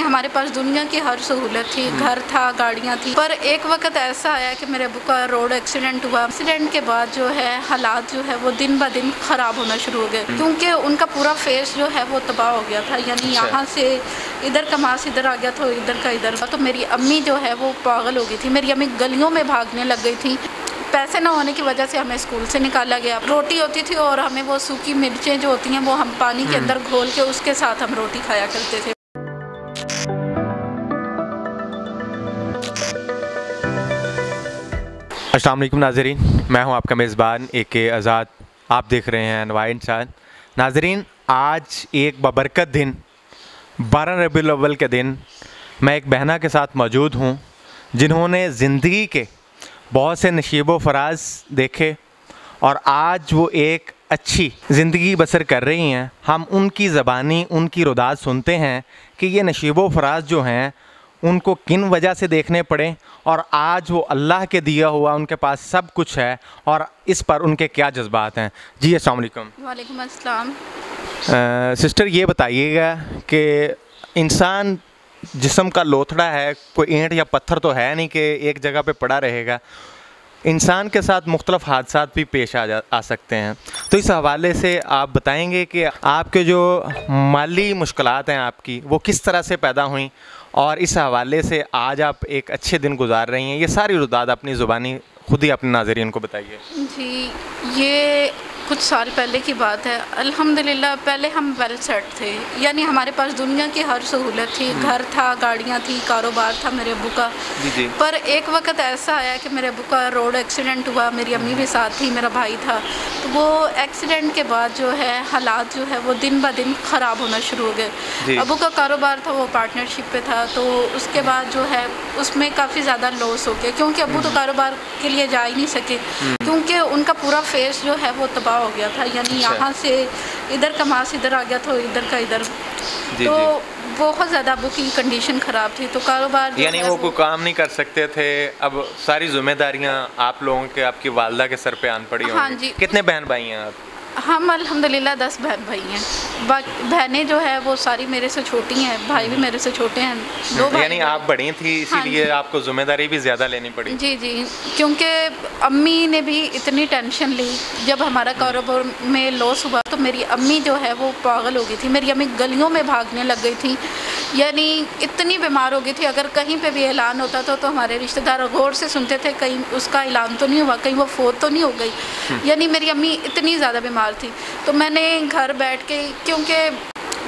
हमारे पास दुनिया की हर सहूलत थी, घर था, गाड़ियाँ थी। पर एक वक्त ऐसा आया कि मेरे अबू का रोड एक्सीडेंट हुआ। एक्सीडेंट के बाद जो है हालात जो है वो दिन ब दिन ख़राब होना शुरू हो गए, क्योंकि उनका पूरा फेस जो है वो तबाह हो गया था। यानी यहाँ से इधर का मांस इधर आ गया तो इधर का इधर। तो मेरी अम्मी जो है वो पागल हो गई थी। मेरी अम्मी गलियों में भागने लग गई थी। पैसे ना होने की वजह से हमें स्कूल से निकाला गया। रोटी होती थी और हमें वो सूखी मिर्चें जो होती हैं वो हम पानी के अंदर घोल के उसके साथ हम रोटी खाया करते थे। अस्सलाम वालेकुम नाज़रीन, मैं हूं आपका मेज़बान AK आज़ाद। आप देख रहे हैं अनवार इंसान। नाज़रीन, आज एक बबरकत दिन 12 रबीउल अव्वल के दिन मैं एक बहना के साथ मौजूद हूं जिन्होंने ज़िंदगी के बहुत से नशीबो फराज देखे और आज वो एक अच्छी ज़िंदगी बसर कर रही हैं। हम उनकी ज़बानी, उनकी रुदात सुनते हैं कि ये नशीबो फराज जो हैं उनको किन वजह से देखने पड़े और आज वो अल्लाह के दिया हुआ उनके पास सब कुछ है और इस पर उनके क्या जज्बात हैं। जी अस्सलाम वालेकुम। वालेकुम अस्सलाम। सिस्टर, ये बताइएगा कि इंसान जिस्म का लोथड़ा है, कोई ईंट या पत्थर तो है नहीं कि एक जगह पे पड़ा रहेगा। इंसान के साथ मुख्तलिफ हादसात भी पेश आ सकते हैं। तो इस हवाले से आप बताएंगे कि आपके जो माली मुश्किलात हैं आपकी वो किस तरह से पैदा हुई और इस हवाले से आज आप एक अच्छे दिन गुजार रही हैं। ये सारी रुदात अपनी ज़ुबानी खुद ही अपने नाज़रीन को बताइए। जी, ये कुछ साल पहले की बात है। अल्हम्दुलिल्लाह पहले हम वेल सेट थे, यानी हमारे पास दुनिया की हर सहूलत थी, घर था, गाड़ियाँ थी, कारोबार था मेरे अबू का। जी। पर एक वक्त ऐसा आया कि मेरे अबू का रोड एक्सीडेंट हुआ। मेरी अम्मी भी साथ थी, मेरा भाई था। तो वो एक्सीडेंट के बाद जो है हालात जो है वो दिन ब दिन ख़राब होना शुरू हो गए। अबू का कारोबार था, वो पार्टनरशिप पे था, तो उसके बाद जो है उसमें काफ़ी ज़्यादा लॉस हो गया, क्योंकि अबू तो कारोबार के लिए जा ही नहीं सके, क्योंकि उनका पूरा फेस जो है वो तबाह हो गया था। यानी यहाँ से इधर का मांस इधर आ गया तो इधर का इधर। तो बहुत ज़्यादा अबू की कंडीशन ख़राब थी। तो कारोबार यानी वो कोई काम नहीं कर सकते थे। अब सारी जिम्मेदारियाँ आप लोगों के, आपकी वालदा के सर पे आन पड़ी होंगी। हाँ जी। कितने बहन भाई हैं आप? हम अल्हम्दुलिल्लाह 10 बहन भाई हैं। बहनें जो है वो सारी मेरे से छोटी हैं, भाई भी मेरे से छोटे हैं, 2 भाई। यानी आप बड़ी थी, इसीलिए आपको जिम्मेदारी भी ज़्यादा लेनी पड़ी। जी, क्योंकि अम्मी ने भी इतनी टेंशन ली। जब हमारा कारोबार में लॉस हुआ तो मेरी अम्मी जो है वो पागल हो गई थी। मेरी अम्मी गलियों में भागने लग गई थी, यानी इतनी बीमार हो गई थी। अगर कहीं पे भी ऐलान होता था तो हमारे रिश्तेदार गौर से सुनते थे कहीं उसका ऐलान तो नहीं हुआ, कहीं वो फोत तो नहीं हो गई। यानी मेरी अम्मी इतनी ज़्यादा बीमार थी। तो मैंने घर बैठ के, क्योंकि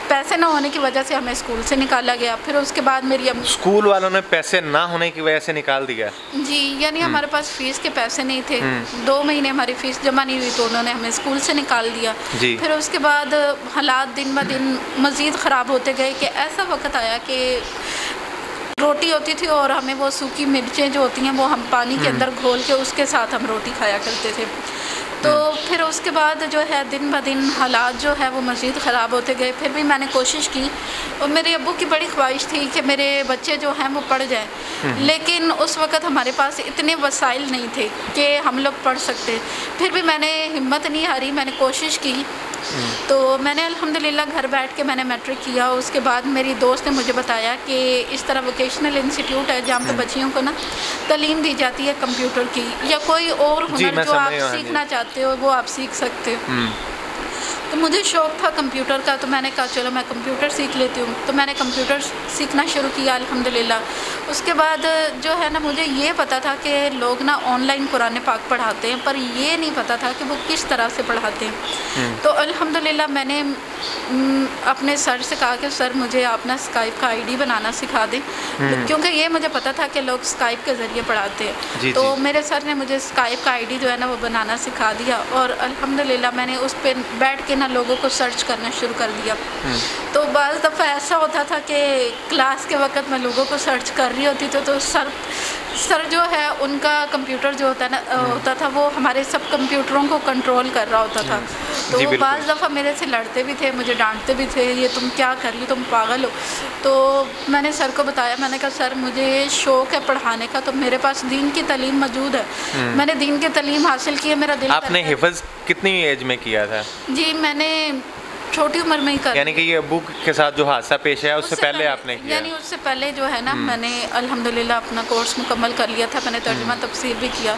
पैसे ना होने की वजह से हमें स्कूल से निकाला गया। फिर उसके बाद मेरी स्कूल वालों ने पैसे ना होने की वजह से निकाल दिया? जी, यानी हमारे पास फीस के पैसे नहीं थे। 2 महीने हमारी फ़ीस जमा नहीं हुई तो उन्होंने हमें स्कूल से निकाल दिया। फिर उसके बाद हालात दिन ब दिन मज़ीद ख़राब होते गए कि ऐसा वक्त आया कि रोटी होती थी और हमें वो सूखी मिर्चें जो होती हैं वो हम पानी के अंदर घोल के उसके साथ हम रोटी खाया करते थे। तो फिर उसके बाद जो है दिन ब दिन हालात जो है वो मज़ीद ख़राब होते गए। फिर भी मैंने कोशिश की और मेरे अब्बू की बड़ी ख्वाहिश थी कि मेरे बच्चे जो हैं वो पढ़ जाएं, लेकिन उस वक़्त हमारे पास इतने वसाइल नहीं थे कि हम लोग पढ़ सकते। फिर भी मैंने हिम्मत नहीं हारी, मैंने कोशिश की। तो मैंने अल्हम्दुलिल्लाह घर बैठ के मैंने मैट्रिक किया। उसके बाद मेरी दोस्त ने मुझे बताया कि इस तरह वोकेशनल इंस्टीट्यूट है जहाँ पे बच्चियों को ना तालीम दी जाती है कंप्यूटर की या कोई और हुनर जो आप सीखना चाहते हो वो आप सीख सकते हो। तो मुझे शौक़ था कंप्यूटर का, तो मैंने कहा चलो मैं कंप्यूटर सीख लेती हूँ। तो मैंने कंप्यूटर सीखना शुरू किया अल्हम्दुलिल्लाह। उसके बाद जो है ना मुझे ये पता था कि लोग ना ऑनलाइन कुरान पाक पढ़ाते हैं, पर ये नहीं पता था कि वो किस तरह से पढ़ाते हैं। तो अल्हम्दुलिल्लाह मैंने अपने सर से कहा कि सर मुझे आप ना स्काइप का ID बनाना सिखा दें, क्योंकि ये मुझे पता था कि लोग स्काइप के ज़रिए पढ़ाते हैं। तो मेरे सर ने मुझे स्काइप का ID जो है ना वो बनाना सिखा दिया और अल्हम्दुलिल्लाह मैंने उस पर बैठ के ना लोगों को सर्च करना शुरू कर दिया। तो बाज़ दफ़ा ऐसा होता था कि क्लास के वक्त मैं लोगों को सर्च कर रही होती तो सर जो है उनका कंप्यूटर जो होता था वो हमारे सब कंप्यूटरों को कंट्रोल कर रहा होता था। तो वो बाज़ दफ़ा मेरे से लड़ते भी थे, मुझे डांटते भी थे, ये तुम क्या कर रही हो, तुम पागल हो। तो मैंने सर को बताया, मैंने कहा सर मुझे शौक़ है पढ़ाने का, तो मेरे पास दीन की तालीम मौजूद है, मैंने दीन की तालीम हासिल की है, मेरा दिल। आपने हिफ़्ज़ कितनी एज में किया था? जी मैंने छोटी उम्र में ही कर, यानी कि ये अब्बू के साथ जो हादसा पेश है उससे पहले आपने किया? यानी उससे पहले जो है ना, मैंने अल्हम्दुलिल्लाह अपना कोर्स मुकम्मल कर लिया था, मैंने तर्जुमा तफसीर भी किया।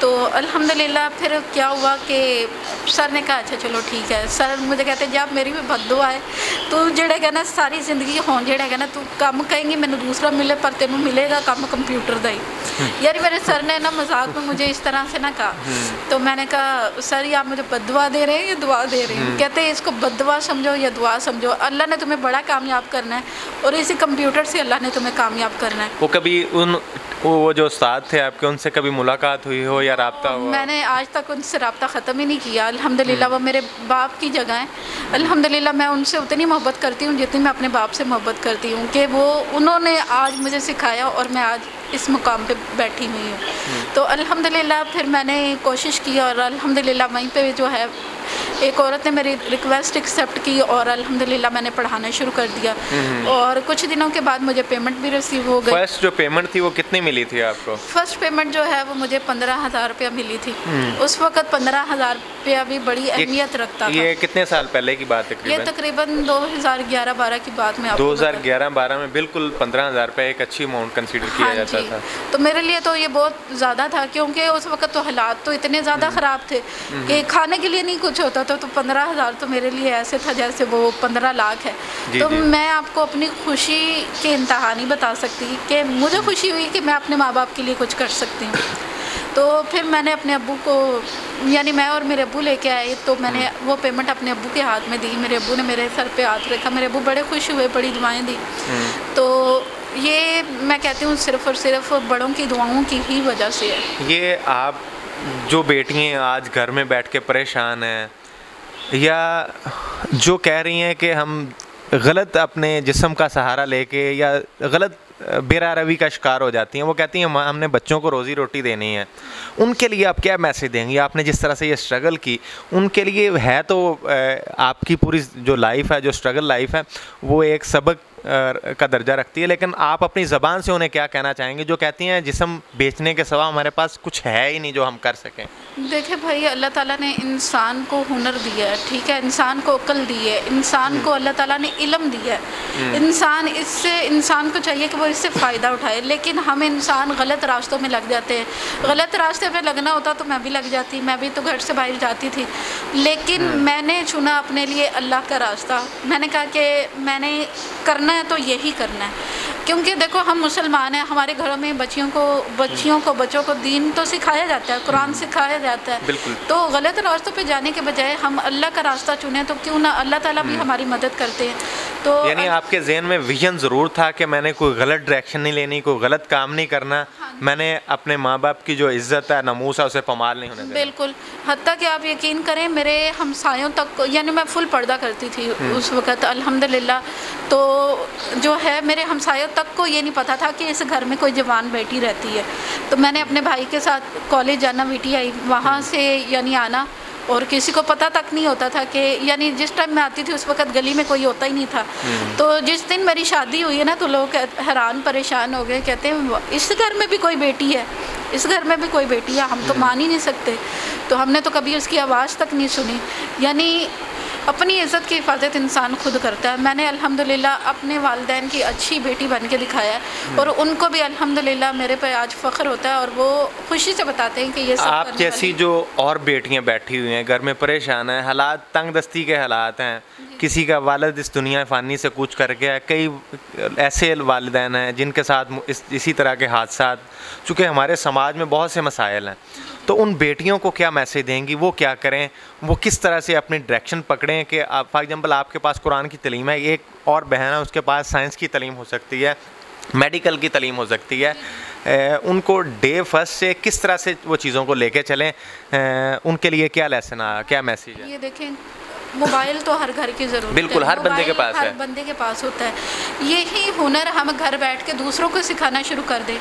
तो अल्हम्दुलिल्लाह फिर क्या हुआ कि सर ने कहा अच्छा चलो ठीक है। सर मुझे कहते जब मेरी भी बद्दुआ है तू जेड़ा ना सारी जिंदगी हों जेड़ा ना तू काम कहेंगी मैंने दूसरा मिले पर तेनू मिलेगा काम कंप्यूटर का ही। यार मेरे सर ने ना मजाक में मुझे इस तरह से ना कहा। तो मैंने कहा सर ये आप मुझे बद्दुआ दे रहे हैं या दुआ दे रहे हैं? कहते इसको बद्दुआ समझो या दुआ समझो, अल्लाह ने तुम्हें बड़ा कामयाब करना है और इसी कंप्यूटर से अल्लाह ने तुम्हें कामयाब करना है। वो कभी वो जो उस्ताद थे आपके उनसे कभी मुलाकात हुई हो या राब्ता हुआ? मैंने आज तक उनसे राब्ता ख़त्म ही नहीं किया। अल्हम्दुलिल्लाह वो मेरे बाप की जगह है। अल्हम्दुलिल्लाह मैं उनसे उतनी मोहब्बत करती हूँ जितनी मैं अपने बाप से मोहब्बत करती हूँ कि वो उन्होंने आज मुझे सिखाया और मैं आज इस मुकाम पे बैठी हुई हूँ। तो अल्हम्दुलिल्लाह फिर मैंने कोशिश की और अल्हम्दुलिल्लाह वहीं पे जो है एक औरत ने मेरी रिक्वेस्ट एक्सेप्ट की और अल्हम्दुलिल्लाह मैंने पढ़ाना शुरू कर दिया। और कुछ दिनों के बाद मुझे पेमेंट भी रिसीव हो गई। फर्स्ट जो पेमेंट थी वो कितनी मिली थी आपको? फर्स्ट पेमेंट जो है वो मुझे 15,000 रुपया मिली थी। उस वक्त 15,000 रुपया भी बड़ी अहमियत रखता था। ये कितने साल पहले की बात है? ये तकरीबन 2011-12 की बात में। 2011-12 में बिल्कुल 15,000 रुपये एक अच्छी अमाउंट कंसीडर किया जाता था। तो मेरे लिए तो ये बहुत ज़्यादा था क्योंकि उस वक्त तो हालात तो इतने ज़्यादा ख़राब थे कि खाने के लिए नहीं कुछ होता था। तो 15,000 तो मेरे लिए ऐसे था जैसे वो 15 लाख है। तो मैं आपको अपनी खुशी के इंतहा नहीं बता सकती कि मुझे खुशी हुई कि मैं अपने माँ बाप के लिए कुछ कर सकती हूँ। तो फिर मैंने अपने अब्बू को, यानी मैं और मेरे अब्बू लेके आए, तो मैंने वो पेमेंट अपने अब्बू के हाथ में दी। मेरे अब्बू ने मेरे सर पे हाथ रखा, मेरे अब्बू बड़े खुश हुए, बड़ी दुआएं दी। तो ये मैं कहती हूँ सिर्फ़ और सिर्फ बड़ों की दुआओं की ही वजह से है। ये आप जो बेटियाँ आज घर में बैठ के परेशान हैं या जो कह रही हैं कि हम गलत अपने जिस्म का सहारा लेके या गलत बेरारवी का शिकार हो जाती हैं, वो कहती हैं हमने बच्चों को रोज़ी रोटी देनी है, उनके लिए आप क्या मैसेज देंगी? आपने जिस तरह से ये स्ट्रगल की उनके लिए है तो आपकी पूरी जो लाइफ है, जो स्ट्रगल लाइफ है, वो एक सबक का दर्जा रखती है, लेकिन आप अपनी ज़बान से उन्हें क्या कहना चाहेंगे जो कहती हैं जिस्म बेचने के सिवा हमारे पास कुछ है ही नहीं जो हम कर सकें? देखिए भाई, अल्लाह ताला ने इंसान को हुनर दिया है, ठीक है, इंसान को अक्ल दी है, इंसान को अल्लाह ताला ने इल्म दिया है। इंसान को चाहिए कि वो इससे फ़ायदा उठाए, लेकिन हम इंसान गलत रास्तों में लग जाते हैं। गलत रास्ते पे लगना होता तो मैं भी लग जाती, मैं भी तो घर से बाहर जाती थी, लेकिन मैंने चुना अपने लिए अल्लाह का रास्ता। मैंने कहा कि मैंने करना है तो यही करना है, क्योंकि देखो हम मुसलमान हैं, हमारे घरों में बच्चों को दीन तो सिखाया जाता है, कुरान सिखाया जाता है। तो गलत रास्तों पे जाने के बजाय हम अल्लाह का रास्ता चुने तो क्यों ना, अल्लाह ताला भी हमारी मदद करते हैं। तो यानी आपके ज़हन में विजन ज़रूर था कि मैंने कोई गलत डायरेक्शन नहीं लेनी, कोई गलत काम नहीं करना, मैंने अपने माँ बाप की जो इज़्ज़त है, नमूस है, उसे पमाल नहीं होने देना। बिल्कुल, हत्ता कि आप यकीन करें मेरे हमसायों तक, यानी मैं फुल पर्दा करती थी उस वक़्त अल्हम्दुलिल्लाह। तो जो है मेरे हमसायों तक को ये नहीं पता था कि इस घर में कोई जवान बैठी रहती है। तो मैंने अपने भाई के साथ कॉलेज जाना, VTI वहाँ से यानी आना, और किसी को पता तक नहीं होता था कि, यानी जिस टाइम मैं आती थी उस वक्त गली में कोई होता ही नहीं था। तो जिस दिन मेरी शादी हुई है ना, तो लोग हैरान परेशान हो गए, कहते हैं इस घर में भी कोई बेटी है, इस घर में भी कोई बेटी है, हम तो मान ही नहीं सकते। तो हमने तो कभी उसकी आवाज़ तक नहीं सुनी। यानी अपनी इज़्ज़त की हिफाजत इंसान खुद करता है। मैंने अल्हम्दुलिल्लाह अपने वालिदैन की अच्छी बेटी बन के दिखाया है और उनको भी अल्हम्दुलिल्लाह मेरे पे आज फ़ख्र होता है और वो खुशी से बताते हैं कि ये सब आप जैसी जो और बेटियां बैठी हुई हैं घर में परेशान हैं, हालात तंग दस्ती के हालात हैं, किसी का वालिद इस दुनिया फ़ानी से कूच कर गया, कई ऐसे वालिदैन हैं जिनके साथ इसी तरह के हादसात, चूँकि हमारे समाज में बहुत से मसाइल हैं, तो उन बेटियों को क्या मैसेज देंगी? वो क्या करें, वो किस तरह से अपनी डायरेक्शन पकड़ें कि आप फॉर एग्जांपल आपके पास कुरान की तलीम है, एक और बहन है उसके पास साइंस की तलीम हो सकती है, मेडिकल की तलीम हो सकती है, उनको डे फर्स्ट से किस तरह से वो चीज़ों को लेके चलें, उनके लिए क्या लेसन आ, क्या मैसेज है? ये देखें, मोबाइल तो हर घर की ज़रूरत है, बिल्कुल हर बंदे के पास है, हर बंदे के पास होता है। यही हुनर हम घर बैठ के दूसरों को सिखाना शुरू कर दें।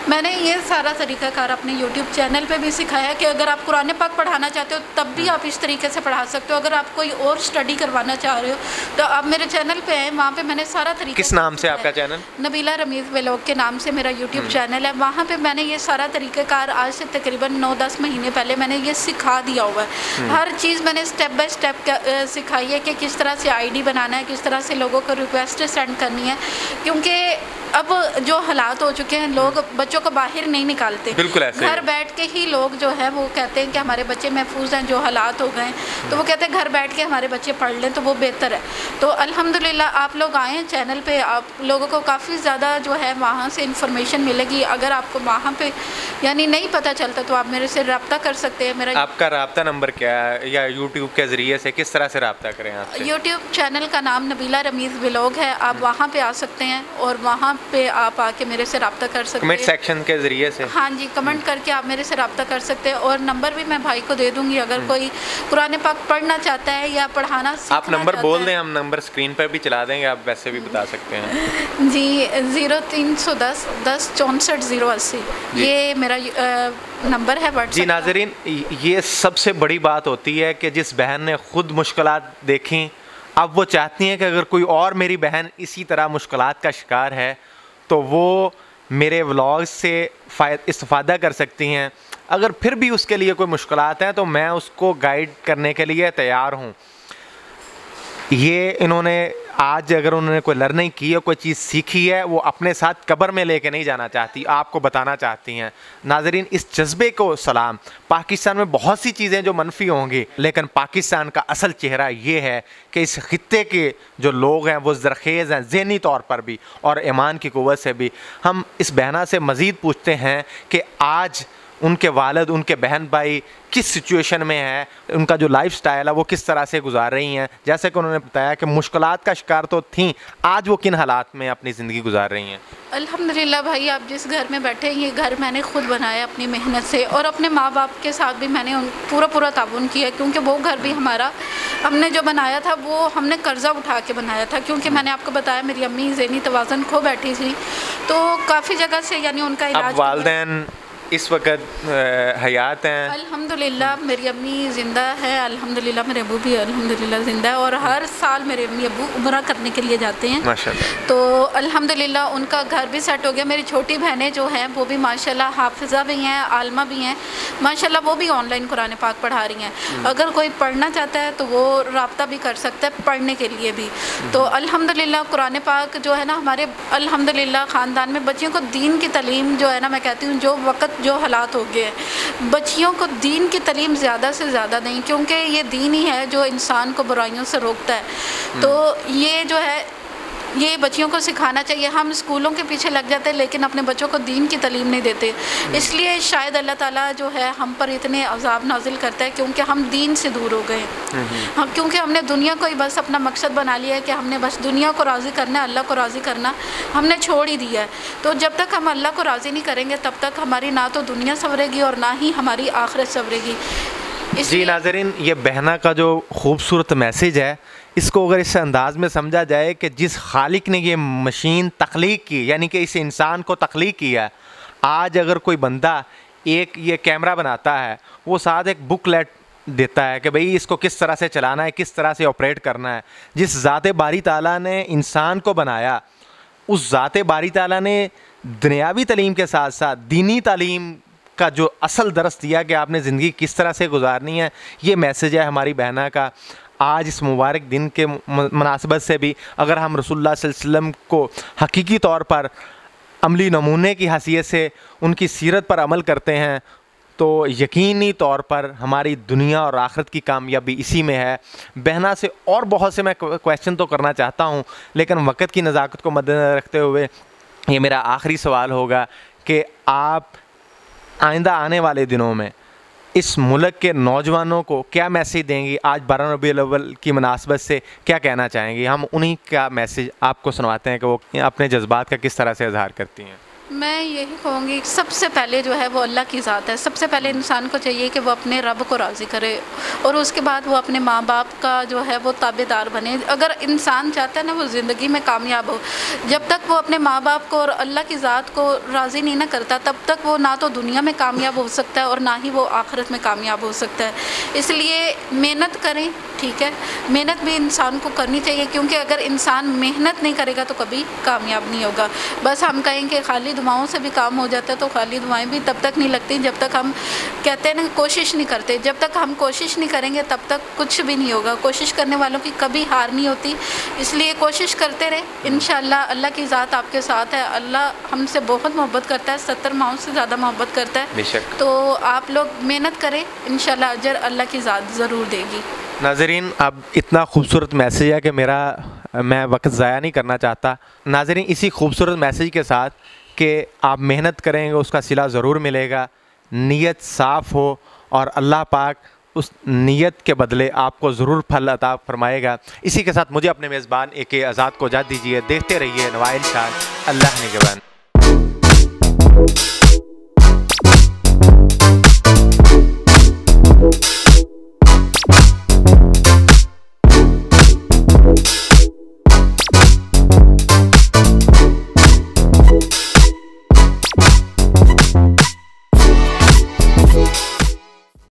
मैंने ये सारा तरीक़ाकार अपने YouTube चैनल पे भी सिखाया कि अगर आप कुरान पाक पढ़ाना चाहते हो तब भी आप इस तरीके से पढ़ा सकते हो। अगर आप कोई और स्टडी करवाना चाह रहे हो तो आप मेरे चैनल पे हैं, वहाँ पे मैंने सारा तरीका। किस नाम से आपका चैनल? नबीला रमीज़ व्लॉग के नाम से मेरा YouTube चैनल है। वहाँ पे मैंने ये सारा तरीक़ाकार आज से तकरीबन 9-10 महीने पहले मैंने ये सिखा दिया हुआ है। हर चीज़ मैंने स्टेप बाय स्टेप सिखाई है कि किस तरह से आईडी बनाना है, किस तरह से लोगों को रिक्वेस्ट सेंड करनी है, क्योंकि अब जो हालात हो चुके हैं, लोग बच्चों को बाहर नहीं निकालते, बिल्कुल ऐसे घर बैठ के ही लोग जो है वो कहते हैं कि हमारे बच्चे महफूज हैं। जो हालात हो गए तो वो कहते हैं घर बैठ के हमारे बच्चे पढ़ लें तो वो बेहतर है। तो अल्हम्दुलिल्लाह आप लोग आए चैनल पे, आप लोगों को काफ़ी ज़्यादा जो है वहाँ से इंफॉर्मेशन मिलेगी। अगर आपको वहाँ पे यानी नहीं पता चलता तो आप मेरे से रब्ता कर सकते हैं। मेरा आपका रब्ता नंबर क्या है, या यूट्यूब के ज़रिए से किस तरह से रब्ता करें आपसे? यूट्यूब चैनल का नाम नबीला रमीज़ व्लॉग है, आप वहाँ पे आ सकते हैं और वहाँ पे आप आके मेरे से रब्ता कर सकते हैं कमेंट सेक्शन के ज़रिए से। हाँ जी, कमेंट करके आप मेरे से रब्ता कर सकते हैं और नंबर भी मैं भाई को दे दूँगी। अगर कोई कुरान पाक पढ़ना चाहता है या पढ़ाना सीखना आप नंबर बोल दें, हम नंबर स्क्रीन पर भी चला देंगे, आप वैसे भी बता सकते हैं जी। 0310 10 64 080 ये मेरा नंबर है व्हाट्सएप। जी नाज़रीन, ये सबसे बड़ी बात होती है कि जिस बहन ने खुद मुश्किलात देखी, अब वो चाहती हैं कि अगर कोई और मेरी बहन इसी तरह मुश्किलात का शिकार है तो वो मेरे व्लॉग से इस्तेफ़ादा कर सकती हैं। अगर फिर भी उसके लिए कोई मुश्किलात हैं तो मैं उसको गाइड करने के लिए तैयार हूँ। ये इन्होंने आज अगर उन्होंने कोई लर्निंग की है, कोई चीज़ सीखी है, वो अपने साथ कब्र में लेके नहीं जाना चाहती, आपको बताना चाहती हैं। नाज़रीन, इस जज्बे को सलाम। पाकिस्तान में बहुत सी चीज़ें जो मनफी होंगी, लेकिन पाकिस्तान का असल चेहरा ये है कि इस खित्ते के जो लोग हैं वो ज़रखेज़ हैं, ज़हनी तौर पर भी और ईमान की क़ुव्वत से भी। हम इस बहना से मज़ीद पूछते हैं कि आज उनके वालिद, उनके बहन भाई किस सिचुएशन में है, उनका जो लाइफ स्टाइल है वो किस तरह से गुजार रही हैं। जैसे कि उन्होंने बताया कि मुश्किलात का शिकार तो थीं, आज वो किन हालात में अपनी ज़िंदगी गुजार रही हैं। अल्हम्दुलिल्लाह भाई, आप जिस घर में बैठे हैं, ये घर मैंने खुद बनाया अपनी मेहनत से, और अपने माँ बाप के साथ भी मैंने पूरा ताउन किया, क्योंकि वो घर भी हमारा हमने जो बनाया था वो हमने कर्ज़ा उठा के बनाया था। क्योंकि मैंने आपको बताया मेरी अम्मी ज़हनी तवाज़ुन खो बैठी थी, तो काफ़ी जगह से यानी उनका इलाज। वालिदैन इस वक्त हयात हैं? अल्हम्दुलिल्लाह मेरी अम्मी ज़िंदा है, अल्हम्दुलिल्लाह मेरे अबू भी अल्हम्दुलिल्लाह ज़िंदा है, और हर साल मेरे अम्मी अबू उम्रा करने के लिए जाते हैं माशाल्लाह। तो अल्हम्दुलिल्लाह उनका घर भी सेट हो गया। मेरी छोटी बहनें जो हैं वो भी माशाल्लाह हाफिज़ा भी हैं, आलमा भी हैं माशाल्लाह, वो भी ऑनलाइन कुरान पाक पढ़ा रही हैं। अगर कोई पढ़ना चाहता है तो वो रब्ता भी कर सकता है पढ़ने के लिए भी। तो अल्हम्दुलिल्लाह कुरान पाक जो है ना, हमारे अल्हम्दुलिल्लाह ख़ानदान में बच्चियों को दीन की तालीम जो है ना, मैं कहती हूँ जो वक्त जो हालात हो गए, बच्चियों को दीन की तालीम ज़्यादा से ज़्यादा दें, क्योंकि ये दीन ही है जो इंसान को बुराइयों से रोकता है। तो ये जो है ये बच्चियों को सिखाना चाहिए। हम स्कूलों के पीछे लग जाते हैं लेकिन अपने बच्चों को दीन की तालीम नहीं देते, इसलिए शायद अल्लाह ताला जो है हम पर इतने अज़ाब नाजिल करता है, क्योंकि हम दीन से दूर हो गए। हम क्योंकि हमने दुनिया को ही बस अपना मकसद बना लिया है कि हमने बस दुनिया को राज़ी करना है, अल्लाह को राज़ी करना हमने छोड़ ही दिया है। तो जब तक हम अल्लाह को राज़ी नहीं करेंगे तब तक हमारी ना तो दुनिया संवरेगी और ना ही हमारी आखिरत संवरेगी। जी नाज़रीन, ये बहना का जो खूबसूरत मैसेज है, इसको अगर इस अंदाज़ में समझा जाए कि जिस खालिक ने ये मशीन तख्लीक की, यानी कि इस इंसान को तख्लीक किया, आज अगर कोई बंदा एक ये कैमरा बनाता है, वो साथ एक बुकलेट देता है कि भाई इसको किस तरह से चलाना है, किस तरह से ऑपरेट करना है। जिस ज़ाते बारी ताला ने इंसान को बनाया, उस ज़ाते बारी ताला ने दुनियावी तालीम के साथ साथ दीनी तालीम का जो असल दरस दिया कि आपने ज़िंदगी किस तरह से गुजारनी है, ये मैसेज है हमारी बहना का। आज इस मुबारक दिन के मुनासबत से भी अगर हम रसूलुल्लाह सल्लल्लाहु अलैहि वसल्लम को हकीकी तौर पर अमली नमूने की हैसियत से उनकी सीरत पर अमल करते हैं तो यकीनी तौर पर हमारी दुनिया और आखिरत की कामयाबी इसी में है। बहना से और बहुत से मैं क्वेश्चन तो करना चाहता हूँ, लेकिन वक्त की नज़ाकत को मद्देनज़र रखते हुए ये मेरा आखिरी सवाल होगा कि आप आइंदा आने वाले दिनों में इस मुल्क के नौजवानों को क्या मैसेज देंगी? आज 12 रबीउल अव्वल की मुनासबत से क्या कहना चाहेंगी? हम उन्हीं का मैसेज आपको सुनवाते हैं कि वो अपने जज्बात का किस तरह से इजहार करती हैं। मैं यही कहूँगी, सबसे पहले जो है वो अल्लाह की ज़ात है। सबसे पहले इंसान को चाहिए कि वो अपने रब को राज़ी करे और उसके बाद वो अपने माँ बाप का जो है वो ताबेदार बने। अगर इंसान चाहता है ना वो ज़िंदगी में कामयाब हो, जब तक वो अपने माँ बाप को और अल्लाह की ज़ात को राज़ी नहीं ना करता, तब तक वो ना तो दुनिया में कामयाब हो सकता है और ना ही वो आखिरत में कामयाब हो सकता है। इसलिए मेहनत करें, ठीक है, मेहनत भी इंसान को करनी चाहिए, क्योंकि अगर इंसान मेहनत नहीं करेगा तो कभी कामयाब नहीं होगा। बस हम कहें कि खाली दुआओं से भी काम हो जाता है, तो खाली दुआएं भी तब तक नहीं लगती जब तक हम कहते हैं ना कोशिश नहीं करते। जब तक हम कोशिश नहीं करेंगे तब तक कुछ भी नहीं होगा। कोशिश करने वालों की कभी हार नहीं होती, इसलिए कोशिश करते रहे। इंशाल्लाह अल्लाह की ज़ात आपके साथ है। अल्लाह हमसे बहुत मोहब्बत करता है, 70 माओं से ज़्यादा मोहब्बत करता है। बेशक। तो आप लोग मेहनत करें, इंशाल्लाह अजर अल्लाह की ज़ात ज़रूर देगी। नाज़रीन, अब इतना खूबसूरत मैसेज है कि मैं वक्त ज़ाया नहीं करना चाहता। नाज़रीन, इसी खूबसूरत मैसेज के साथ कि आप मेहनत करेंगे उसका सिला ज़रूर मिलेगा, नीयत साफ़ हो और अल्लाह पाक उस नीयत के बदले आपको ज़रूर फल अता फरमाएगा। इसी के साथ मुझे अपने मेज़बान AK आज़ाद को इजाज़त दीजिए। देखते रहिए नवाइल शान। अल्लाह निगहबान।